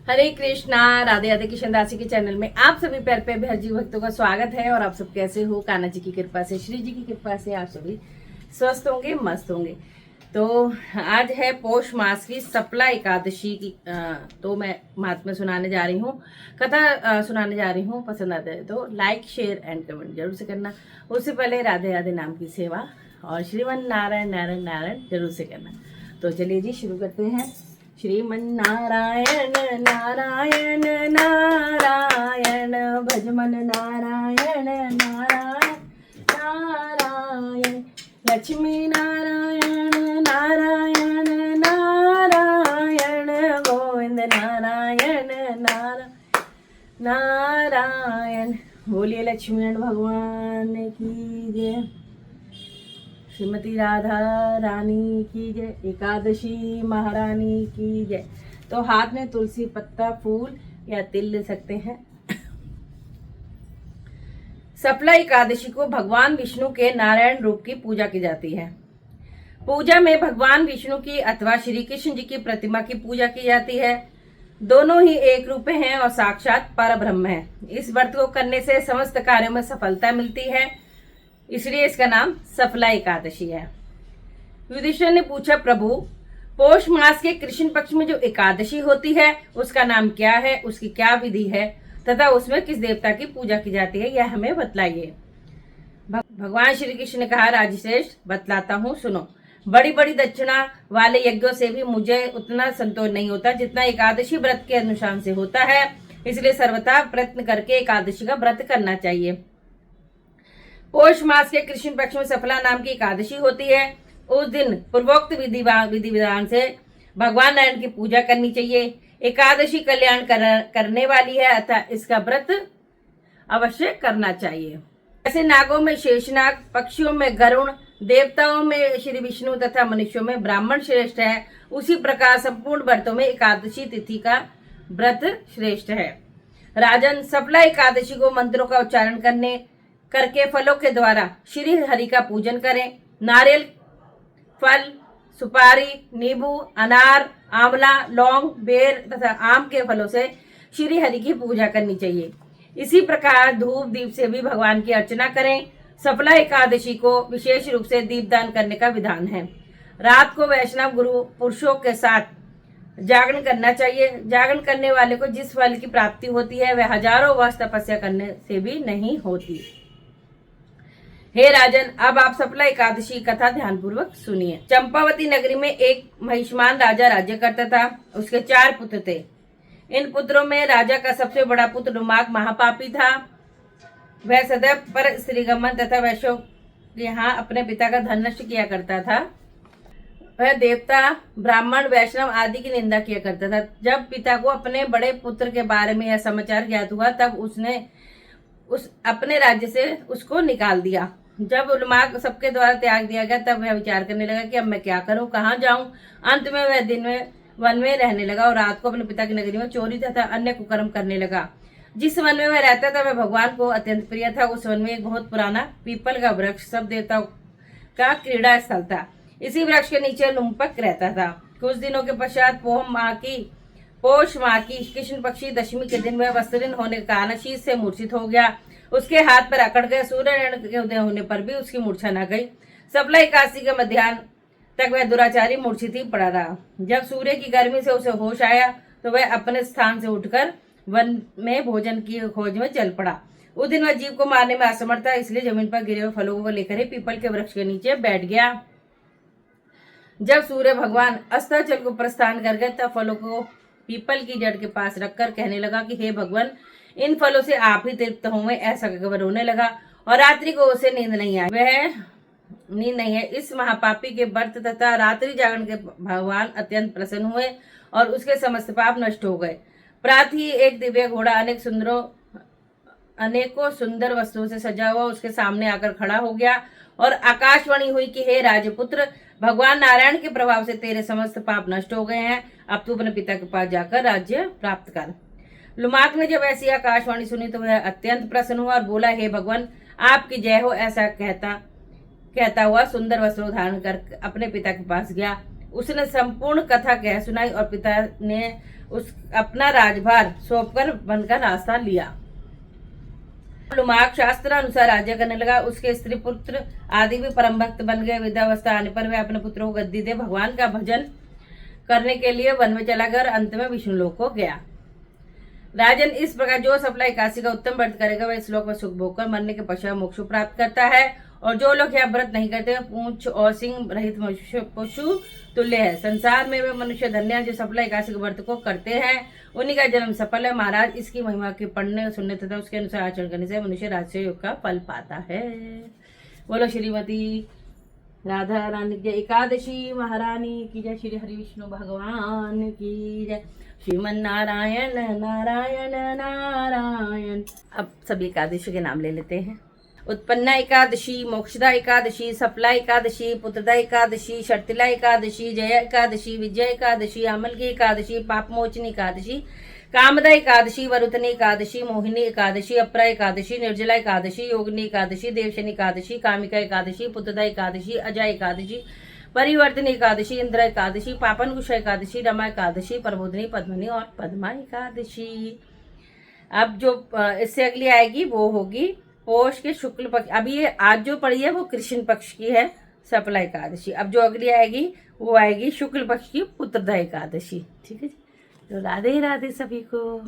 हरे कृष्णा। राधे राधे। किशन दासी के चैनल में आप सभी प्यार पे भैरजी भक्तों का स्वागत है। और आप सब कैसे हो? कान्हा जी की कृपा से, श्री जी की कृपा से आप सभी स्वस्थ होंगे, मस्त होंगे। तो आज है पौष मास की सफला एकादशी की। तो मैं महात्म्य सुनाने जा रही हूँ, कथा सुनाने जा रही हूँ। पसंद आता है तो लाइक, शेयर एंड कमेंट जरूर से करना। उससे पहले राधे राधे नाम की सेवा और श्रीमन नारायण नारायण नारायण जरूर से करना। तो चलिए जी, शुरू करते हैं। श्रीमन नारायण नारायण नारायण भजमन नारायण नारायण नारायण लक्ष्मी नारायण नारायण नारायण गोविंद नारायण नारायण। बोलिए लक्ष्मीनारायण भगवान की जय। श्रीमती राधा रानी की जय। एकादशी महारानी की जय। तो हाथ में तुलसी पत्ता, फूल या तिल ले सकते हैं। सफला एकादशी को भगवान विष्णु के नारायण रूप की पूजा की जाती है। पूजा में भगवान विष्णु की अथवा श्री कृष्ण जी की प्रतिमा की पूजा की जाती है। दोनों ही एक रूप हैं और साक्षात परब्रह्म है। इस व्रत को करने से समस्त कार्यों में सफलता मिलती है, इसलिए इसका नाम सफला एकादशी है। युधिष्ठिर ने पूछा, प्रभु पौष मास के कृष्ण पक्ष में जो एकादशी होती है उसका नाम क्या है, उसकी क्या विधि है तथा उसमें किस देवता की पूजा की जाती है, यह हमें बतलाइए। भगवान श्री कृष्ण ने कहा, राजश्रेष्ठ बतलाता हूँ, सुनो। बड़ी बड़ी दक्षिणा वाले यज्ञों से भी मुझे उतना संतोष नहीं होता जितना एकादशी व्रत के अनुष्ठान से होता है। इसलिए सर्वथा प्रयत्न करके एकादशी का व्रत करना चाहिए। पौष मास के कृष्ण पक्ष में सफला नाम की एकादशी होती है। उस दिन पूर्वोक्त विधि विधान से भगवान नारायण की पूजा करनी चाहिए। एकादशी कल्याण करने वाली है अतः इसका व्रत अवश्य करना चाहिए। जैसे नागों में शेषनाग, पक्षियों में गरुण, देवताओं में श्री विष्णु तथा मनुष्यों में ब्राह्मण श्रेष्ठ है, उसी प्रकार संपूर्ण व्रतों में एकादशी तिथि का व्रत श्रेष्ठ है। राजन, सफला एकादशी को मंत्रों का उच्चारण करके फलों के द्वारा श्री हरि का पूजन करें। नारियल, फल, सुपारी, नींबू, अनार, आंवला, लौंग, बेर तथा आम के फलों से श्री हरि की पूजा करनी चाहिए। इसी प्रकार धूप दीप से भी भगवान की अर्चना करें। सफला एकादशी को विशेष रूप से दीपदान करने का विधान है। रात को वैष्णव गुरु पुरुषों के साथ जागरण करना चाहिए। जागरण करने वाले को जिस फल की प्राप्ति होती है वह हजारों वर्ष तपस्या करने से भी नहीं होती। हे राजन, अब आप सफला एकादशी कथा ध्यान पूर्वक सुनिए। चंपावती नगरी में एक महिष्मान राजा राज्य करता था। उसके 4 पुत्र थे। इन पुत्रों में राजा का सबसे बड़ा पुत्र लुमाक महापापी था। वह सदैव पर स्त्रीगमन तथा वैश्यों यहाँ अपने पिता का धन नष्ट किया करता था। वह देवता, ब्राह्मण, वैष्णव आदि की निंदा किया करता था। जब पिता को अपने बड़े पुत्र के बारे में यह समाचार ज्ञात हुआ तब उसने अपने राज्य से उसको निकाल दिया। जब लुमाक सबके द्वारा त्याग दिया गया तब वह विचार करने लगा कि अब मैं क्या करूं, कहाँ जाऊं। अंत में वह दिन में वन में रहने लगा और रात को अपने पिता की नगरी में चोरी तथा अन्य कुकर्म करने लगा। जिस वन में वह रहता था वह भगवान को अत्यंत प्रिय था। उस वन में एक बहुत पुराना पीपल का वृक्ष सब देवताओं का क्रीड़ा स्थल था। इसी वृक्ष के नीचे लुम्पक रहता था। कुछ दिनों के पश्चात पौष माह की कृष्ण पक्षी दशमी के दिन वह वस्त्रहीन होने के कारण शीत से मूर्छित हो गया। उसके हाथ पर अकड़ गए। सूर्य के उदय होने पर भी उसकी मूर्छा न गई। सफला एकादशी के मध्याह्न तक वह दुराचारी मूर्छित ही पड़ा रहा। जब सूर्य की गर्मी से उसे होश आया तो वह अपने स्थान से उठकर वन में भोजन की खोज में चल पड़ा। उस दिन वह जीव को मारने में असमर्थ था, इसलिए जमीन पर गिरे हुए फलों को लेकर ही पीपल के वृक्ष के नीचे बैठ गया। जब सूर्य भगवान अस्ताचल को प्रस्थान कर गए तब फलों को पीपल की जड़ के पास रखकर कहने लगा कि हे भगवान, इन फलों से आप ही तृप्त होंगे। ऐसा कहकर रोने लगा और रात्रि को उसे नींद नहीं आई। वह नींद नहीं है। इस महापापी के व्रत तथा रात्रि जागरण के भगवान अत्यंत प्रसन्न हुए और उसके समस्त पाप नष्ट हो गए। प्रातः ही एक दिव्य घोड़ा अनेकों सुंदर वस्तुओं से सजा हुआ उसके सामने आकर खड़ा हो गया और आकाशवाणी हुई कि हे राजपुत्र, भगवान नारायण के प्रभाव से तेरे समस्त पाप नष्ट हो गए हैं। अब तू अपने पिता के पास जाकर राज्य प्राप्त कर। लुमाक ने जब ऐसी आकाशवाणी सुनी तो वह अत्यंत प्रसन्न हुआ और बोला, हे भगवान, आपकी जय हो। ऐसा कहता हुआ सुंदर वस्त्र धारण कर अपने पिता के पास गया। उसने संपूर्ण कथा कह सुनाई और पिता ने उस अपना राजभार सौंपकर बनकर रास्ता लिया। लुमाक शास्त्र अनुसार राज्य करने लगा। उसके स्त्री पुत्र आदि भी परम भक्त बन गए। वृद्धावस्था आने पर वे अपने पुत्रों को गद्दी दे भगवान का भजन करने के लिए वन में चला गया। अंत में विष्णुलोक को गया। राजन, इस प्रकार जो सफला एकादशी का उत्तम व्रत करेगा वह इस लोक में सुख भोग कर मरने के पश्चात मोक्ष प्राप्त करता है। और जो लोग यह व्रत नहीं करते पूंछ और सिंह रहित पशु तुल्य है। संसार में वे मनुष्य धन्य है जो सफला एकादशी के व्रत को करते हैं। उन्हीं का जन्म सफल है। महाराज, इसकी महिमा के पढ़ने सुनने तथा उसके अनुसार आचरण करने से मनुष्य राजसूय योग का फल पाता है। बोलो श्रीमती राधा रानी की एकादशी महारानी की जय। श्री हरि विष्णु भगवान की जय। श्रीमन नारायण नारायण नारायण। अब सभी एकादशी के नाम ले लेते हैं। उत्पन्ना एकादशी, मोक्षदा एकादशी, सफला एकादशी, पुत्रदा एकादशी, शर्तिला एकादशी, जया एकादशी, विजय एकादशी, अमल की एकादशी, पापमोचनी एकादशी, कामदा एकादशी, वरुतनी एकादशी, मोहिनी एकादशी, अपरा एकादशी, निर्जला एकादशी, योगिनी एकादशी, देवशनी एकादशी, कामिका एकादशी, पुत्रदा एकादशी, अजय एकादशी, परिवर्तनी एकादशी, इंद्र एकादशी, पापनकुश एकादशी, रमा एकादशी, प्रबोधनी, पद्मनी और पद्मा एकादशी। अब जो इससे अगली आएगी वो होगी पोष के शुक्ल पक्ष। अभी ये आज जो पड़ी है वो कृष्ण पक्ष की है, सफला एकादशी। अब जो अगली आएगी वो आएगी शुक्ल पक्ष की पुत्रदा एकादशी। ठीक है जी। तो राधे राधे सभी को।